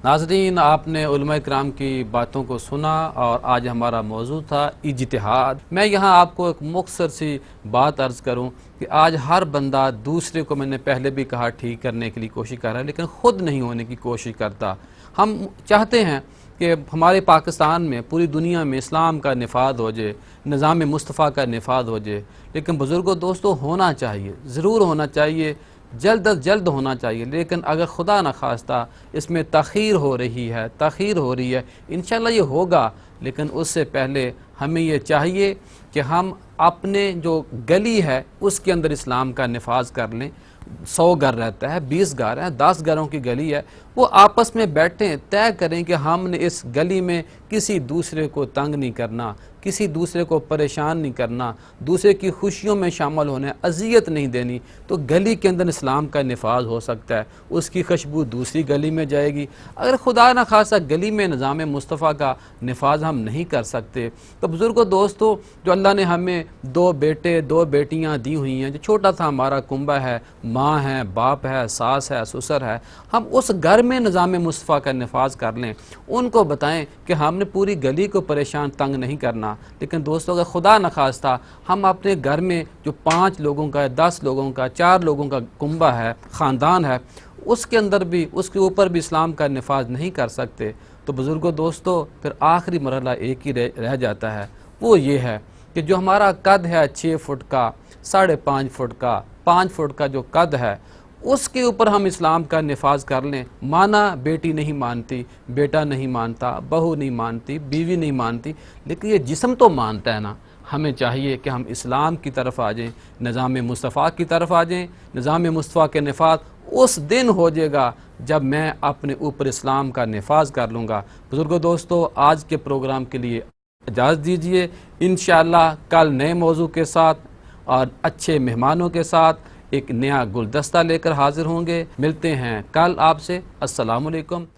नाज़रीन, आपने उलमा इकराम की बातों को सुना और आज हमारा मौजू था इज्तिहाद। मैं यहाँ आपको एक मुख्तसर सी बात अर्ज़ करूँ कि आज हर बंदा दूसरे को, मैंने पहले भी कहा, ठीक करने के लिए कोशिश कर रहा है, लेकिन ख़ुद नहीं होने की कोशिश करता। हम चाहते हैं कि हमारे पाकिस्तान में, पूरी दुनिया में इस्लाम का निफाद हो जाए, निज़ाम मुस्तफ़ा का निफाद हो जाए, लेकिन बुज़ुर्गों दोस्तों होना चाहिए, ज़रूर होना चाहिए, जल्द अज जल्द होना चाहिए। लेकिन अगर खुदा न खास्ता इसमें तख़ीर हो रही है, इंशाअल्लाह ये होगा, लेकिन उससे पहले हमें ये चाहिए कि हम अपने जो गली है उसके अंदर इस्लाम का निफाज कर लें। 100 घर रहता है, 20 घर हैं, 10 घरों की गली है, वो आपस में बैठें, तय करें कि हमने इस गली में किसी दूसरे को तंग नहीं करना, किसी दूसरे को परेशान नहीं करना, दूसरे की खुशियों में शामिल होने, अजियत नहीं देनी। तो गली के अंदर इस्लाम का निफाज हो सकता है, उसकी खुशबू दूसरी गली में जाएगी। अगर खुदा न खासा गली में निज़ाम मुस्तफ़ा का निफाज हम नहीं कर सकते, तो बुज़ुर्गों दोस्तों, जो अल्लाह ने हमें 2 बेटे 2 बेटियां दी हुई हैं, जो छोटा सा हमारा कुंबा है, माँ है, बाप है, सास है, ससुर है, हम उस घर में निज़ाम मुस्तफ़ा का निफाज कर लें। उनको बताएं कि हमने पूरी गली को परेशान तंग नहीं करना। लेकिन दोस्तों, अगर खुदा न खास्ता हम अपने घर में जो 5 लोगों का, 10 लोगों का, 4 लोगों का कुंबा है, ख़ानदान है, उसके अंदर भी, उसके ऊपर भी इस्लाम का निफाज नहीं कर सकते, तो बुज़ुर्गों दोस्तों, फिर आखिरी मरहला एक ही रह जाता है। वो ये है कि जो हमारा कद है 6 फुट का, 5.5 फुट का, 5 फुट का जो कद है, उसके ऊपर हम इस्लाम का निफाज कर लें। माना बेटी नहीं मानती, बेटा नहीं मानता, बहू नहीं मानती, बीवी नहीं मानती, लेकिन ये जिस्म तो मानता है ना। हमें चाहिए कि हम इस्लाम की तरफ आ जाएं, निज़ाम मुस्तफ़ा की तरफ आ जाएं। निज़ाम मुस्तफ़ा के निफाज उस दिन हो जाएगा जब मैं अपने ऊपर इस्लाम का निफाज कर लूँगा। बुज़ुर्गों दोस्तों, आज के प्रोग्राम के लिए इजाज़त दीजिए। इंशाअल्लाह कल नए मौजू के साथ और अच्छे मेहमानों के साथ एक नया गुलदस्ता लेकर हाजिर होंगे। मिलते हैं कल आपसे। अस्सलामु अलैकुम।